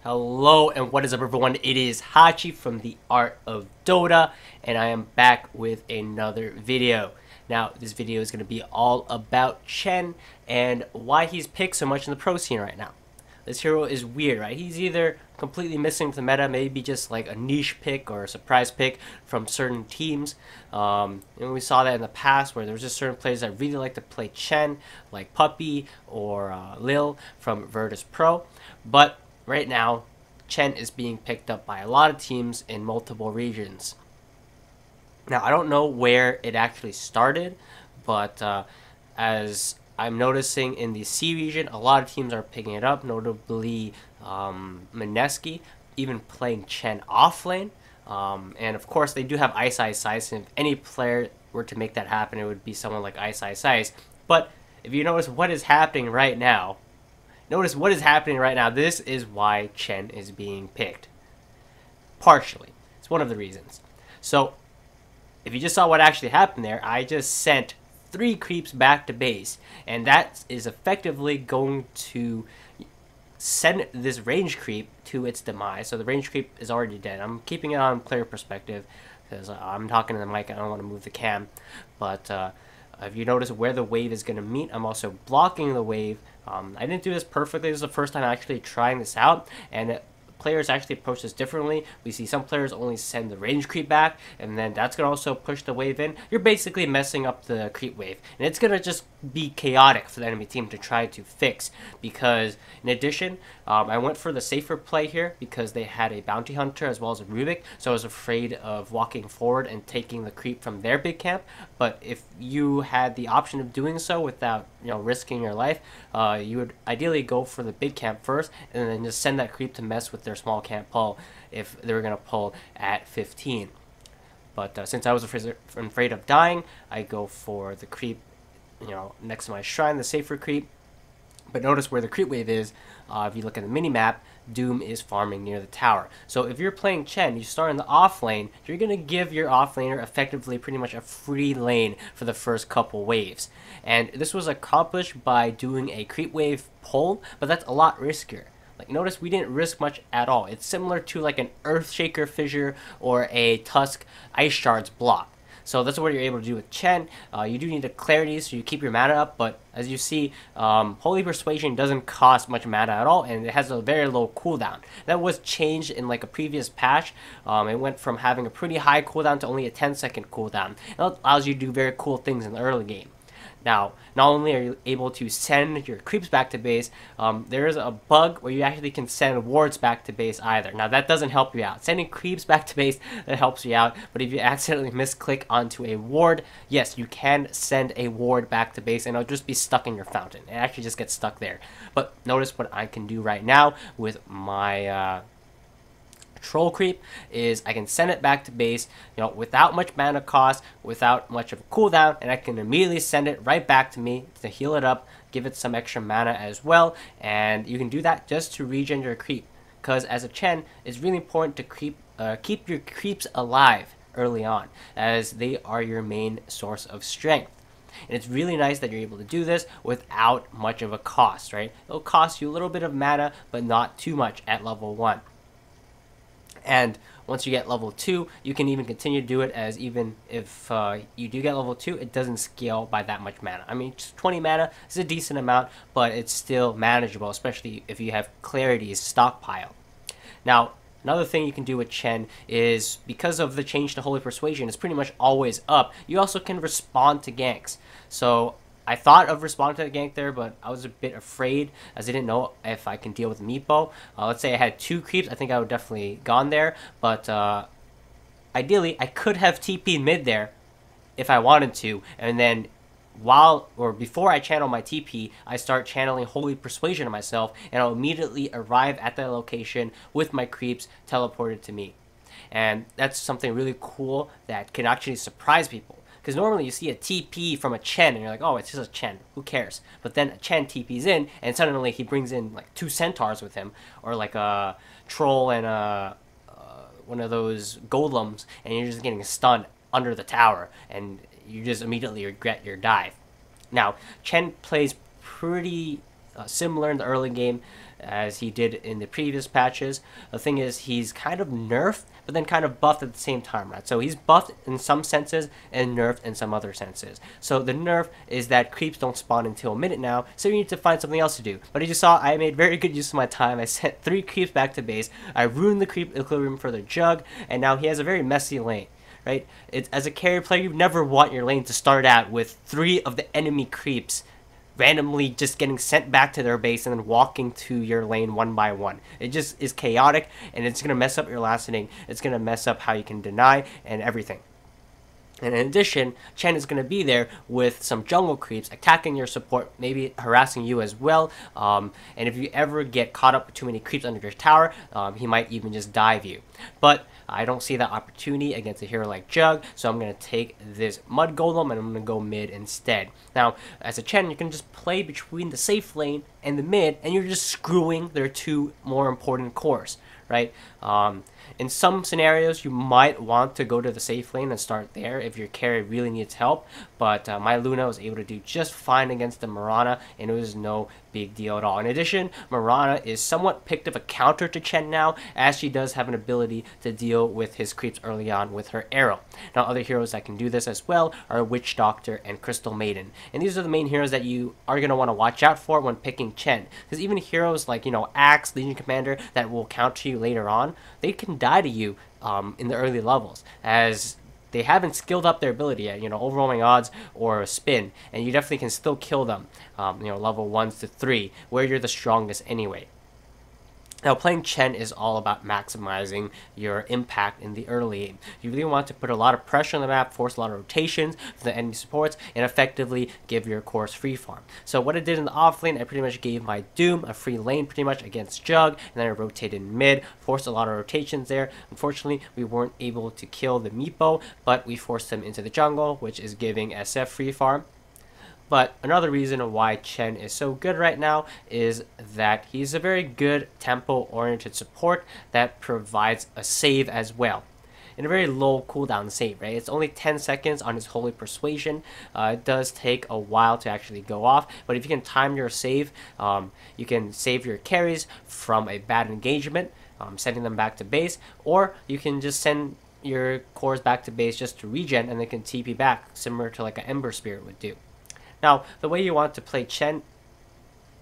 Hello and what is up everyone, it is Hachi from the Art of Dota and I am back with another video. Now this video is going to be all about Chen and why he's picked so much in the pro scene right now. This hero is weird, right? He's either completely missing from the meta, maybe just like a niche pick or a surprise pick from certain teams. We saw that in the past where there was just certain players that really like to play Chen, like Puppy or Lil from Virtus Pro. But right now, Chen is being picked up by a lot of teams in multiple regions. Now, I don't know where it actually started, but as I'm noticing in the C region, a lot of teams are picking it up, notably Mineski, even playing Chen off lane. And of course, they do have Ice Ice Ice, and if any player were to make that happen, it would be someone like Ice Ice Ice. But if you notice what is happening right now, this is why Chen is being picked. Partially. It's one of the reasons. So, if you just saw what actually happened there, I just sent 3 creeps back to base. And that is effectively going to send this range creep to its demise. So the range creep is already dead. I'm keeping it on player perspective because I'm talking to the mic. I don't want to move the cam. But if you notice where the wave is going to meet, I'm also blocking the wave. I didn't do this perfectly. This is the first time actually trying this out, and players actually approach this differently. We see some players only send the range creep back, and then that's going to also push the wave in. You're basically messing up the creep wave, and it's going to just be chaotic for the enemy team to try to fix, because in addition, I went for the safer play here because they had a bounty hunter as well as a Rubik, so I was afraid of walking forward and taking the creep from their big camp. But if you had the option of doing so without risking your life, you would ideally go for the big camp first and then just send that creep to mess with their small camp pull if they were going to pull at 15. But since I was afraid of dying, I go for the creep next to my shrine, the safer creep. But notice where the creep wave is. If you look at the mini map, Doom is farming near the tower. So if you're playing Chen, you start in the off lane, you're going to give your off laner effectively pretty much a free lane for the first couple waves. And this was accomplished by doing a creep wave pull, but that's a lot riskier. Like, notice we didn't risk much at all. It's similar to like an Earthshaker Fissure or a Tusk Ice Shards block. So that's what you're able to do with Chen. You do need a clarity, so you keep your mana up, but as you see, Holy Persuasion doesn't cost much mana at all, and it has a very low cooldown. That was changed in like a previous patch. It went from having a pretty high cooldown to only a 10-second cooldown. It allows you to do very cool things in the early game. Now, not only are you able to send your creeps back to base, there is a bug where you actually can send wards back to base either. Now, that doesn't help you out. Sending creeps back to base, that helps you out, but if you accidentally misclick onto a ward, yes, you can send a ward back to base, and it'll just be stuck in your fountain. It actually just gets stuck there. But notice what I can do right now with my troll creep is I can send it back to base, without much mana cost, without much of a cooldown, and I can immediately send it right back to me to heal it up, give it some extra mana as well. And you can do that just to regen your creep, because as a Chen, it's really important to keep your creeps alive early on, as they are your main source of strength. And it's really nice that you're able to do this without much of a cost, right? It'll cost you a little bit of mana, but not too much at level 1. And once you get level 2, you can even continue to do it, as even if you do get level 2, it doesn't scale by that much mana. I mean, just 20 mana is a decent amount, but it's still manageable, especially if you have Clarity's stockpile. Now, another thing you can do with Chen is, because of the change to Holy Persuasion, it's pretty much always up, you also can respond to ganks. So I thought of responding to the gank there, but I was a bit afraid as I didn't know if I can deal with Meepo. Let's say I had 2 creeps, I think I would definitely gone there, but ideally I could have TP'd mid there if I wanted to, and then before I channel my TP, I start channeling Holy Persuasion to myself, and I'll immediately arrive at that location with my creeps teleported to me. And that's something really cool that can actually surprise people. Because normally you see a TP from a Chen and you're like, oh, it's just a Chen, who cares? But then a Chen TP's in and suddenly he brings in like 2 centaurs with him, or like a troll and one of those golems, and you're just getting stunned under the tower and you just immediately regret your dive. Now, Chen plays pretty similar in the early game as he did in the previous patches. The thing is, he's kind of nerfed, but then kind of buffed at the same time, right? So he's buffed in some senses and nerfed in some other senses. So the nerf is that creeps don't spawn until a minute now, so you need to find something else to do. But as you saw, I made very good use of my time. I sent 3 creeps back to base. I ruined the creep equilibrium for the Jug, and now he has a very messy lane. Right? As a carry player, you never want your lane to start out with 3 of the enemy creeps randomly just getting sent back to their base and then walking to your lane one by one. It just is chaotic, and it's going to mess up your last inning. It's going to mess up how you can deny and everything. And in addition, Chen is going to be there with some jungle creeps attacking your support, maybe harassing you as well. And if you ever get caught up with too many creeps under your tower, he might even just dive you. But I don't see that opportunity against a hero like Jug, so I'm going to take this Mud Golem and I'm going to go mid instead. Now, as a Chen, you can just play between the safe lane and the mid, and you're just screwing their 2 more important cores, right? In some scenarios, you might want to go to the safe lane and start there if your carry really needs help, but my Luna was able to do just fine against the Mirana, and it was no big deal at all. In addition, Mirana is somewhat picked up a counter to Chen now, as she does have an ability to deal with his creeps early on with her arrow. Now, other heroes that can do this as well are Witch Doctor and Crystal Maiden, and these are the main heroes that you are going to want to watch out for when picking Chen, because even heroes like, Axe, Legion Commander, that will counter you later on, they can die to you in the early levels, as they haven't skilled up their ability yet, overwhelming odds or spin, and you definitely can still kill them, level 1s to 3, where you're the strongest anyway. Now, playing Chen is all about maximizing your impact in the early game. You really want to put a lot of pressure on the map, force a lot of rotations for the enemy supports, and effectively give your cores free farm. So what I did in the off lane, I pretty much gave my Doom a free lane pretty much against Jug, and then I rotated mid, forced a lot of rotations there. Unfortunately, we weren't able to kill the Meepo, but we forced him into the jungle, which is giving SF free farm. But another reason why Chen is so good right now is that he's a very good tempo-oriented support that provides a save as well. In a very low cooldown save, right? It's only 10 seconds on his Holy Persuasion. It does take a while to actually go off, but if you can time your save, you can save your carries from a bad engagement, sending them back to base, or you can just send your cores back to base just to regen and they can TP back, similar to like an Ember Spirit would do. Now, the way you want to play Chen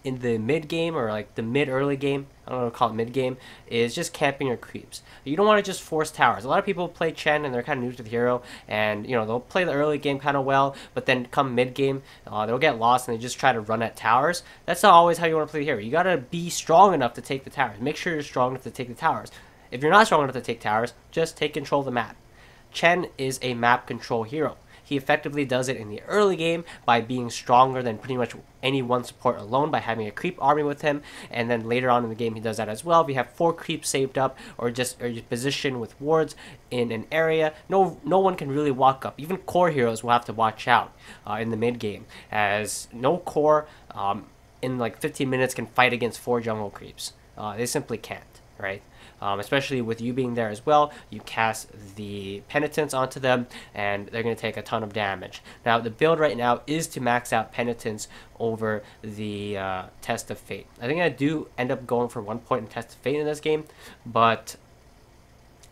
in the mid game, or like the mid-early game, I don't know what to call it mid-game, is just camping your creeps. You don't want to just force towers. A lot of people play Chen and they're kind of new to the hero, and they'll play the early game kind of well, but then come mid-game, they'll get lost and they just try to run at towers. That's not always how you want to play the hero. You got to be strong enough to take the towers. Make sure you're strong enough to take the towers. If you're not strong enough to take towers, just take control of the map. Chen is a map control hero. He effectively does it in the early game by being stronger than pretty much any one support alone, by having a creep army with him, and then later on in the game he does that as well. If you have 4 creeps saved up, or just positioned with wards in an area, no one can really walk up. Even core heroes will have to watch out in the mid game, as no core in like 15 minutes can fight against 4 jungle creeps. They simply can't, right? Especially with you being there as well, you cast the Penitence onto them, and they're going to take a ton of damage. Now, the build right now is to max out Penitence over the Test of Fate. I think I do end up going for 1 point in Test of Fate in this game, but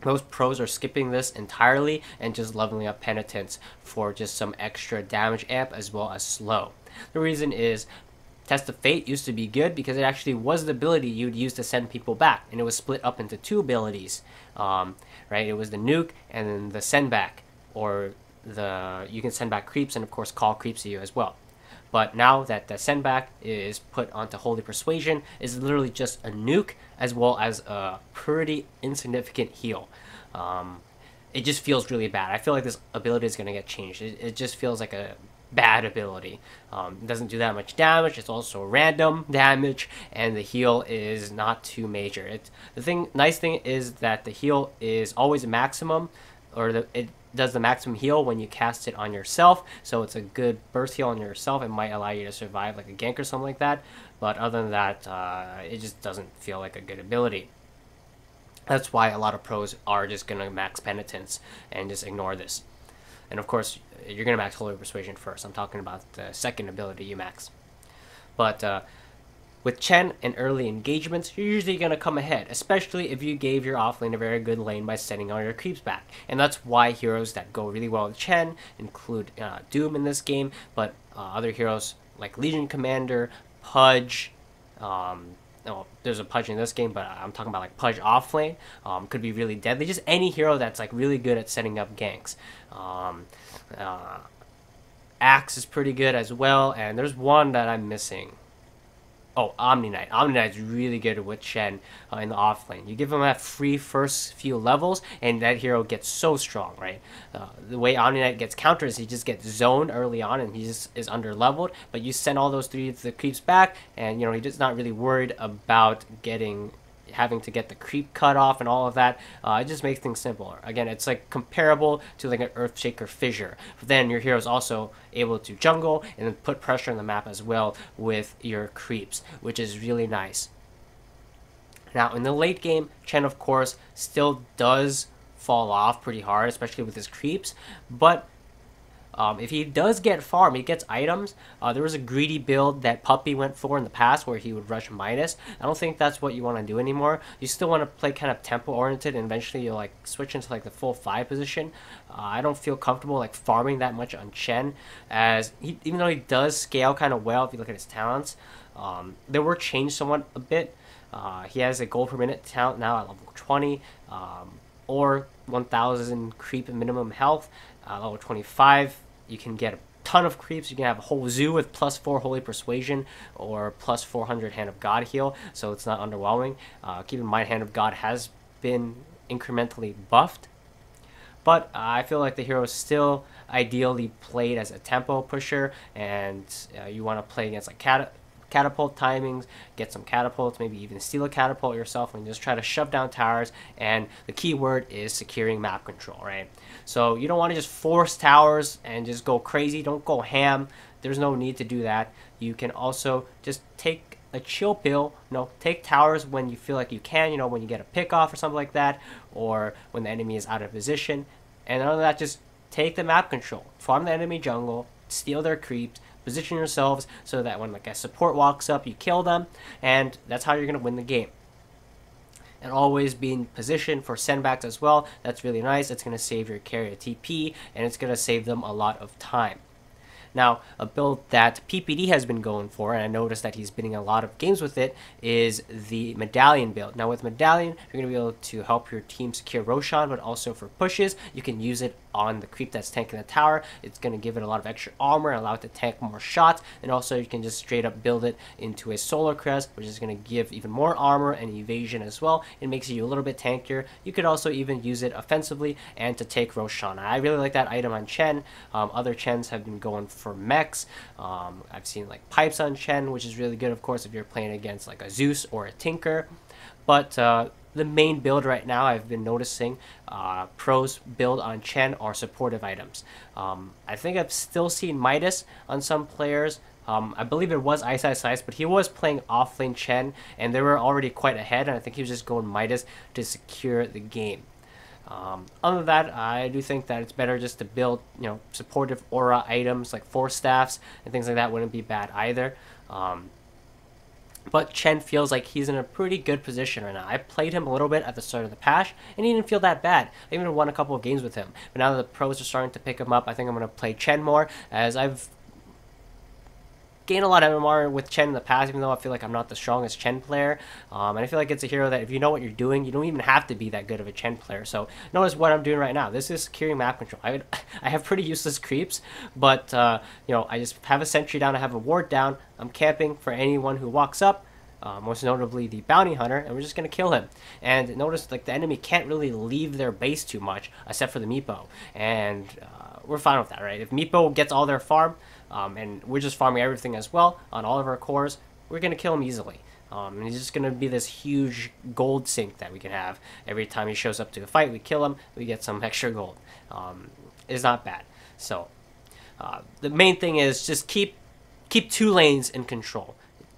most pros are skipping this entirely and just leveling up Penitence for just some extra damage amp as well as slow. The reason is, Test of Fate used to be good because it actually was the ability you'd use to send people back, and it was split up into 2 abilities, right? It was the nuke and then the send back, or you can send back creeps and of course call creeps to you as well. But now that the send back is put onto Holy Persuasion, is literally just a nuke as well as a pretty insignificant heal. It just feels really bad. I feel like this ability is going to get changed. It just feels like a bad ability. It doesn't do that much damage. It's also random damage, and the heal is not too major. Nice thing is that the heal is always a maximum, or it does the maximum heal when you cast it on yourself. So it's a good burst heal on yourself. It might allow you to survive like a gank or something like that. But other than that, it just doesn't feel like a good ability. That's why a lot of pros are just gonna max Penitence and just ignore this. And of course, you're going to max Holy Persuasion first. I'm talking about the second ability you max. But With Chen and early engagements, you're usually going to come ahead, especially if you gave your offlane a very good lane by sending all your creeps back. And that's why heroes that go really well with Chen include Doom in this game, but other heroes like Legion Commander, Pudge, no, there's a Pudge in this game, but I'm talking about like Pudge offlane, could be really deadly. Just any hero that's like really good at setting up ganks. Axe is pretty good as well, and there's one that I'm missing. Oh, Omni Knight. Omni Knight's really good with Chen in the offlane. You give him that free first few levels, and that hero gets so strong, right? The way Omni Knight gets countered is he just gets zoned early on, and he just is under leveled. But you send all those 3 of the creeps back, and he's just not really worried about having to get the creep cut off and all of that. It just makes things simpler. Again, it's like comparable to like an Earthshaker Fissure. But then your hero is also able to jungle and then put pressure on the map as well with your creeps, which is really nice. Now, in the late game, Chen, of course, still does fall off pretty hard, especially with his creeps, but if he does get farm, he gets items. There was a greedy build that Puppy went for in the past where he would rush Midas. I don't think that's what you want to do anymore. You still want to play kind of tempo oriented, and eventually you'll like switch into like the full 5 position. I don't feel comfortable like farming that much on Chen, as even though he does scale kind of well if you look at his talents. They were changed somewhat a bit. He has a gold per minute talent now at level 20, or 1000 creep minimum health. Level 25, you can get a ton of creeps. You can have a whole zoo with +4 Holy Persuasion or +400 Hand of God heal, so it's not underwhelming. Keep in mind, Hand of God has been incrementally buffed, but I feel like the hero is still ideally played as a tempo pusher, and you want to play against like catapult timings, get some catapults, maybe even steal a catapult yourself and just try to shove down towers. And the key word is securing map control, right? So you don't want to just force towers and just go crazy. Don't go ham. There's no need to do that. You can also just take a chill pill, take towers when you feel like you can, when you get a pick off or something like that, or when the enemy is out of position. And other than that, just take the map control, farm the enemy jungle, steal their creeps, position yourselves so that when like a support walks up, you kill them, and that's how you're going to win the game. And always be in position for sendbacks as well. That's really nice. It's going to save your carry TP, and it's going to save them a lot of time. Now, a build that PPD has been going for, and I noticed that he's winning a lot of games with it, is the Medallion build. Now, with Medallion, you're going to be able to help your team secure Roshan, but also for pushes, you can use it on the creep that's tanking the tower. It's going to give it a lot of extra armor, allow it to tank more shots, and also you can just straight up build it into a Solar Crest, which is going to give even more armor and evasion as well. It makes you a little bit tankier. You could also even use it offensively and to take Roshan. I really like that item on Chen. Other Chens have been going for mechs. I've seen like pipes on Chen, which is really good, of course, if you're playing against like a Zeus or a Tinker. But the main build right now, I've been noticing pros build on Chen are supportive items. I think I've still seen Midas on some players. I believe it was Ice, but he was playing offlane Chen, and they were already quite ahead, and I think he was just going Midas to secure the game. Other than that, I do think that it's better just to build, supportive aura items like Force Staffs and things like that wouldn't be bad either. But Chen feels like he's in a pretty good position right now. I played him a little bit at the start of the patch, and he didn't feel that bad. I even won a couple of games with him. But now that the pros are starting to pick him up, I think I'm going to play Chen more, as I've gained a lot of MMR with Chen in the past, even though I feel like I'm not the strongest Chen player. And I feel like it's a hero that if you know what you're doing, you don't even have to be that good of a Chen player. So notice what I'm doing right now. This is securing map control. I have pretty useless creeps, but I just have a sentry down, I have a ward down, I'm camping for anyone who walks up. Most notably the bounty hunter, and we're just going to kill him. And notice like the enemy can't really leave their base too much except for the Meepo, and we're fine with that, right? If Meepo gets all their farm, and we're just farming everything as well on all of our cores, we're going to kill him easily. And he's just going to be this huge gold sink that we can have. Every time he shows up to a fight, we kill him, we get some extra gold. It's not bad. So the main thing is just keep 2 lanes in control.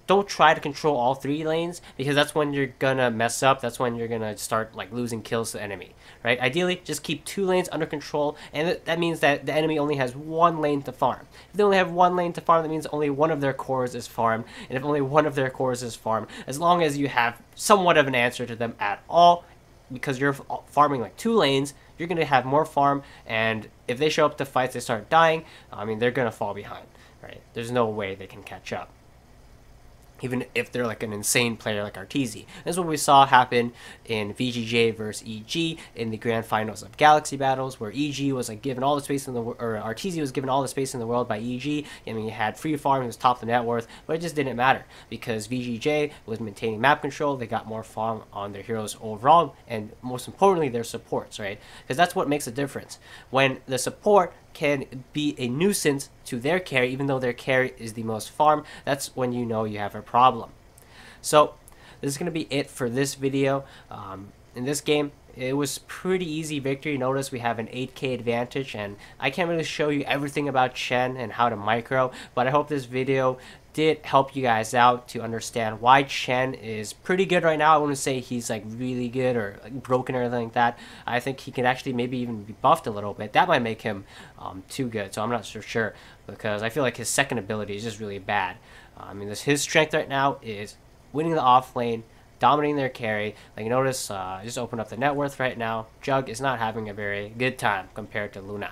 don't try to control all 3 lanes, because that's when you're gonna mess up. That's when you're gonna start like losing kills to the enemy, right? Ideally, just keep 2 lanes under control, and that means that the enemy only has 1 lane to farm. If they only have 1 lane to farm, that means only one of their cores is farmed, and if only one of their cores is farmed, as long as you have somewhat of an answer to them at all, because you're farming like 2 lanes, you're gonna have more farm, and if they show up to fights, they start dying, I mean, they're gonna fall behind, right? There's no way they can catch up, even if they're like an insane player like Arteezy. This is what we saw happen in VGJ versus EG in the grand finals of Galaxy Battles, where EG was like given all the space in the or Arteezy was given all the space in the world by EG. I mean, he had free farm, he was top of the net worth, but it just didn't matter because VGJ was maintaining map control. They got more farm on their heroes overall, and most importantly, their supports, right? Because that's what makes a difference. When the support can be a nuisance to their carry, even though their carry is the most farm, that's when you know you have a problem. So this is going to be it for this video. In this game, it was pretty easy victory. Notice we have an 8k advantage, and I can't really show you everything about Chen and how to micro, but I hope this video did help you guys out to understand why Chen is pretty good right now. I wouldn't say he's like really good or like broken or anything like that. I think he can actually maybe even be buffed a little bit. That might make him too good, so I'm not so sure, because I feel like his second ability is just really bad. I mean, his strength right now is winning the off lane, dominating their carry. Like, notice, I just opened up the net worth right now. Jug is not having a very good time compared to Luna.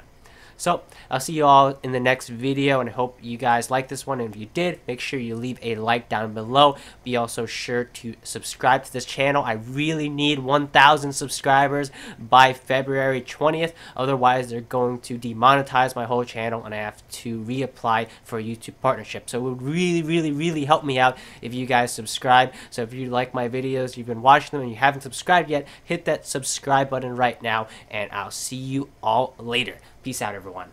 So I'll see you all in the next video, and I hope you guys like this one. And if you did, make sure you leave a like down below. Be also sure to subscribe to this channel. I really need 1,000 subscribers by February 20th. Otherwise, they're going to demonetize my whole channel, and I have to reapply for a YouTube partnership. So it would really help me out if you guys subscribe. So if you like my videos, you've been watching them, and you haven't subscribed yet, hit that subscribe button right now, and I'll see you all later. Peace out, everyone.